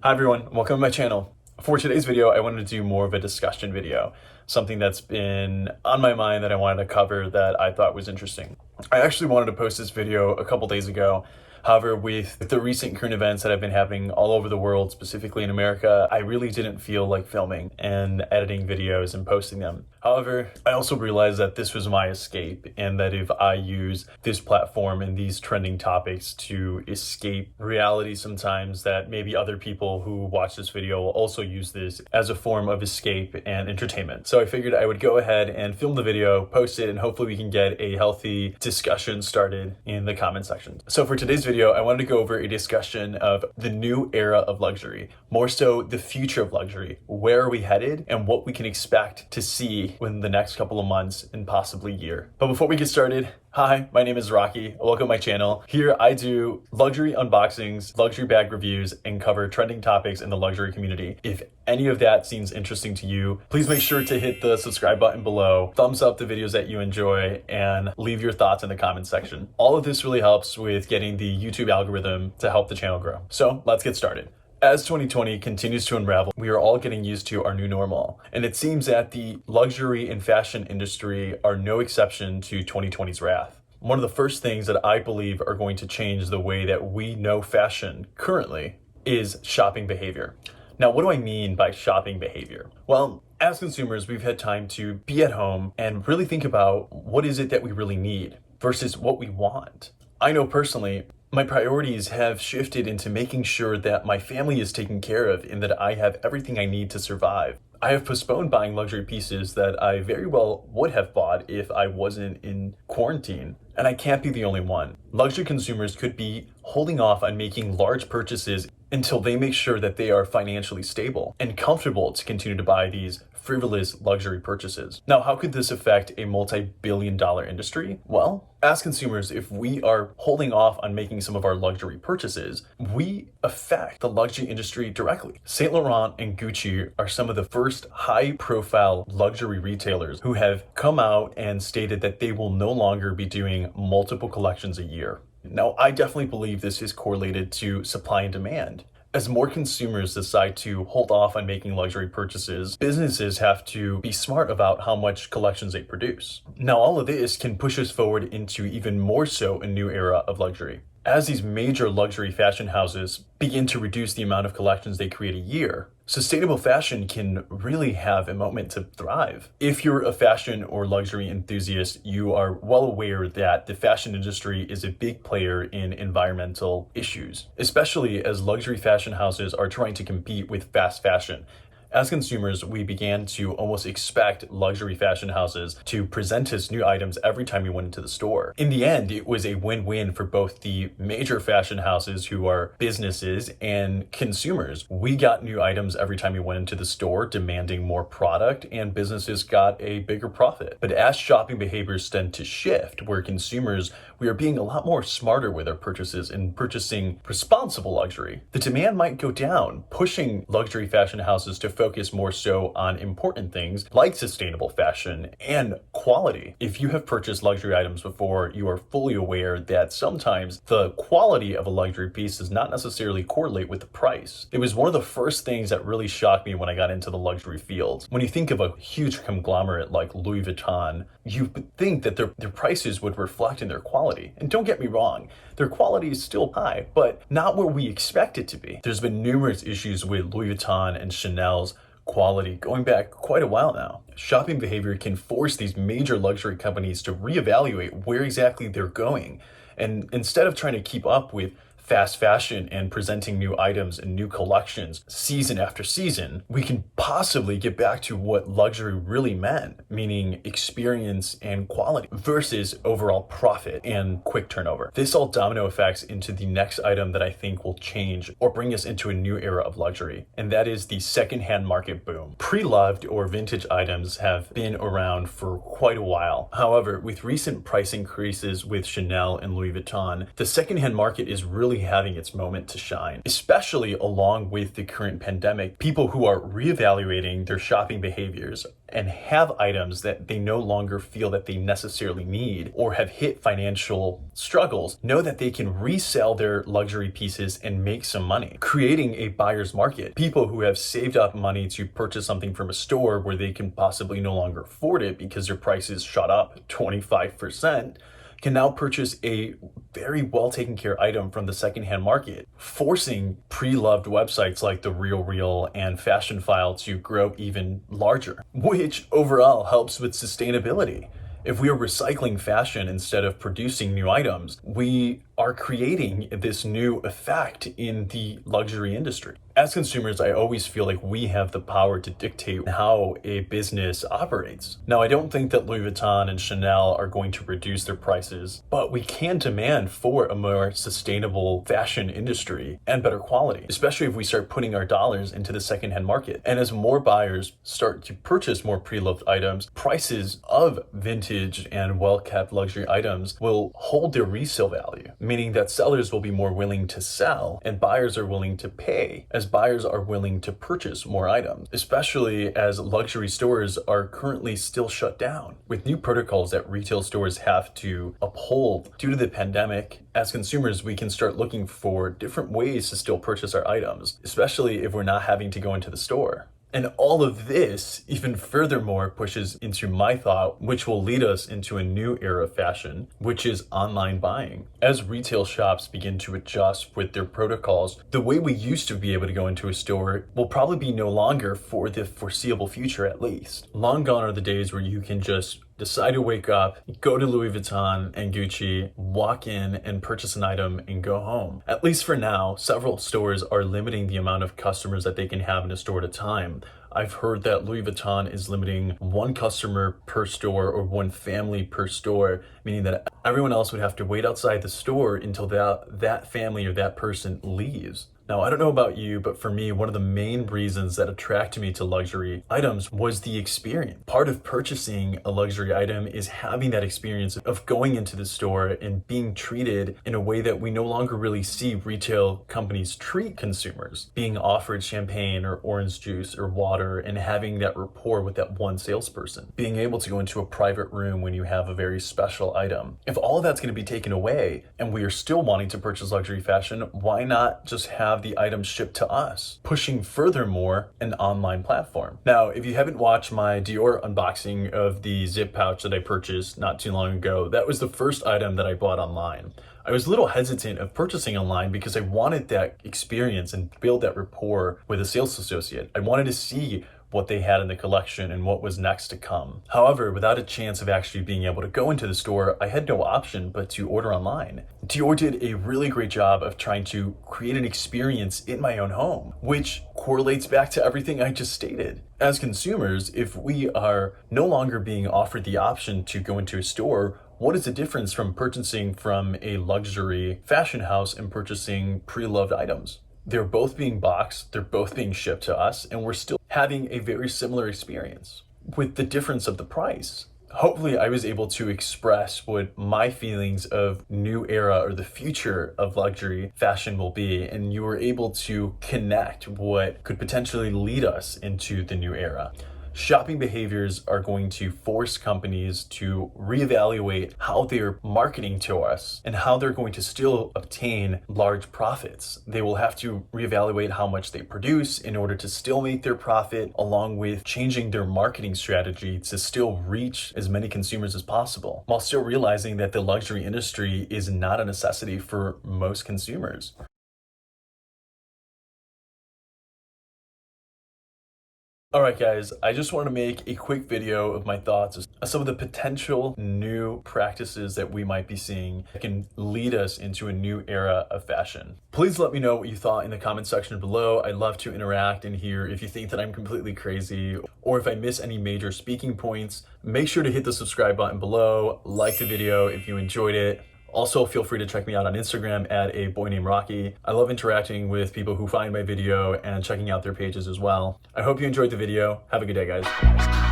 Hi everyone, welcome to my channel. For today's video, I wanted to do more of a discussion video, something that's been on my mind that I wanted to cover that I thought was interesting. I actually wanted to post this video a couple days ago. However, with the recent current events that have been happening all over the world, specifically in America, I really didn't feel like filming and editing videos and posting them. However, I also realized that this was my escape and that if I use this platform and these trending topics to escape reality sometimes, that maybe other people who watch this video will also use this as a form of escape and entertainment. So I figured I would go ahead and film the video, post it, and hopefully we can get a healthy discussion started in the comment section. So for today's video, I wanted to go over a discussion of the new era of luxury, more so the future of luxury. Where are we headed and what we can expect to see within the next couple of months and possibly year. But before we get started, hi, my name is Rocky. Welcome to my channel. Here I do luxury unboxings, luxury bag reviews, and cover trending topics in the luxury community. If any of that seems interesting to you, please make sure to hit the subscribe button below, thumbs up the videos that you enjoy, and leave your thoughts in the comment section. All of this really helps with getting the YouTube algorithm to help the channel grow. So let's get started. As 2020 continues to unravel, we are all getting used to our new normal. And it seems that the luxury and fashion industry are no exception to 2020's wrath. One of the first things that I believe are going to change the way that we know fashion currently is shopping behavior. Now, what do I mean by shopping behavior? Well, as consumers, we've had time to be at home and really think about what is it that we really need versus what we want. I know personally, my priorities have shifted into making sure that my family is taken care of and that I have everything I need to survive. I have postponed buying luxury pieces that I very well would have bought if I wasn't in quarantine. And I can't be the only one. Luxury consumers could be holding off on making large purchases until they make sure that they are financially stable and comfortable to continue to buy these frivolous luxury purchases. Now, how could this affect a multi-billion-dollar industry? Well, as consumers, if we are holding off on making some of our luxury purchases, we affect the luxury industry directly. Saint Laurent and Gucci are some of the first high-profile luxury retailers who have come out and stated that they will no longer be doing multiple collections a year. Now, I definitely believe this is correlated to supply and demand. As more consumers decide to hold off on making luxury purchases, businesses have to be smart about how much collections they produce. Now, all of this can push us forward into even more so a new era of luxury. As these major luxury fashion houses begin to reduce the amount of collections they create a year, sustainable fashion can really have a moment to thrive. If you're a fashion or luxury enthusiast, you are well aware that the fashion industry is a big player in environmental issues, especially as luxury fashion houses are trying to compete with fast fashion. As consumers, we began to almost expect luxury fashion houses to present us new items every time we went into the store. In the end, it was a win-win for both the major fashion houses who are businesses and consumers. We got new items every time we went into the store, demanding more product, and businesses got a bigger profit. But as shopping behaviors tend to shift, where consumers, we are being a lot more smarter with our purchases and purchasing responsible luxury, the demand might go down, pushing luxury fashion houses to focus more so on important things like sustainable fashion and quality. If you have purchased luxury items before, you are fully aware that sometimes the quality of a luxury piece does not necessarily correlate with the price. It was one of the first things that really shocked me when I got into the luxury field. When you think of a huge conglomerate like Louis Vuitton, you would think that their prices would reflect in their quality. And don't get me wrong, their quality is still high, but not where we expect it to be. There's been numerous issues with Louis Vuitton and Chanel's quality going back quite a while now. Shopping behavior can force these major luxury companies to reevaluate where exactly they're going. And instead of trying to keep up with fast fashion and presenting new items and new collections season after season, we can possibly get back to what luxury really meant, meaning experience and quality versus overall profit and quick turnover. This all domino effects into the next item that I think will change or bring us into a new era of luxury, and that is the secondhand market boom. Pre-loved or vintage items have been around for quite a while. However, with recent price increases with Chanel and Louis Vuitton, the secondhand market is really really having its moment to shine, especially along with the current pandemic. People who are reevaluating their shopping behaviors and have items that they no longer feel that they necessarily need or have hit financial struggles know that they can resell their luxury pieces and make some money, creating a buyer's market. People who have saved up money to purchase something from a store where they can possibly no longer afford it because their prices shot up 25% can now purchase a very well taken care item from the secondhand market, forcing pre-loved websites like The RealReal and Fashion File to grow even larger, which overall helps with sustainability. If we are recycling fashion instead of producing new items, we are creating this new effect in the luxury industry. As consumers, I always feel like we have the power to dictate how a business operates. Now, I don't think that Louis Vuitton and Chanel are going to reduce their prices, but we can demand for a more sustainable fashion industry and better quality, especially if we start putting our dollars into the secondhand market. And as more buyers start to purchase more pre-loved items, prices of vintage and well-kept luxury items will hold their resale value, meaning that sellers will be more willing to sell and buyers are willing to pay as buyers are willing to purchase more items, especially as luxury stores are currently still shut down. With new protocols that retail stores have to uphold due to the pandemic, as consumers, we can start looking for different ways to still purchase our items, especially if we're not having to go into the store. And all of this even furthermore pushes into my thought, which will lead us into a new era of fashion, which is online buying. As retail shops begin to adjust with their protocols, the way we used to be able to go into a store will probably be no longer for the foreseeable future at least. Long gone are the days where you can just decide to wake up, go to Louis Vuitton and Gucci, walk in and purchase an item and go home. At least for now, several stores are limiting the amount of customers that they can have in a store at a time. I've heard that Louis Vuitton is limiting one customer per store or one family per store, meaning that everyone else would have to wait outside the store until that family or that person leaves. Now, I don't know about you, but for me, one of the main reasons that attracted me to luxury items was the experience. Part of purchasing a luxury item is having that experience of going into the store and being treated in a way that we no longer really see retail companies treat consumers, being offered champagne or orange juice or water and having that rapport with that one salesperson, being able to go into a private room when you have a very special item. If all of that's going to be taken away and we are still wanting to purchase luxury fashion, why not just have the items shipped to us, pushing furthermore an online platform? Now, if you haven't watched my Dior unboxing of the zip pouch that I purchased not too long ago, that was the first item that I bought online. I was a little hesitant of purchasing online because I wanted that experience and build that rapport with a sales associate. I wanted to see what they had in the collection and what was next to come. However, without a chance of actually being able to go into the store, I had no option but to order online. Dior did a really great job of trying to create an experience in my own home, which correlates back to everything I just stated. As consumers, if we are no longer being offered the option to go into a store, what is the difference from purchasing from a luxury fashion house and purchasing pre-loved items? They're both being boxed, they're both being shipped to us, and we're still having a very similar experience with the difference of the price. Hopefully I was able to express what my feelings of new era or the future of luxury fashion will be, and you were able to connect what could potentially lead us into the new era. Shopping behaviors are going to force companies to reevaluate how they're marketing to us and how they're going to still obtain large profits. They will have to reevaluate how much they produce in order to still make their profit, along with changing their marketing strategy to still reach as many consumers as possible, while still realizing that the luxury industry is not a necessity for most consumers. All right, guys, I just want to make a quick video of my thoughts on some of the potential new practices that we might be seeing that can lead us into a new era of fashion. Please let me know what you thought in the comment section below. I'd love to interact and hear if you think that I'm completely crazy or if I miss any major speaking points. Make sure to hit the subscribe button below, like the video if you enjoyed it. Also, feel free to check me out on Instagram at a boy named Rocky. I love interacting with people who find my video and checking out their pages as well. I hope you enjoyed the video. Have a good day, guys.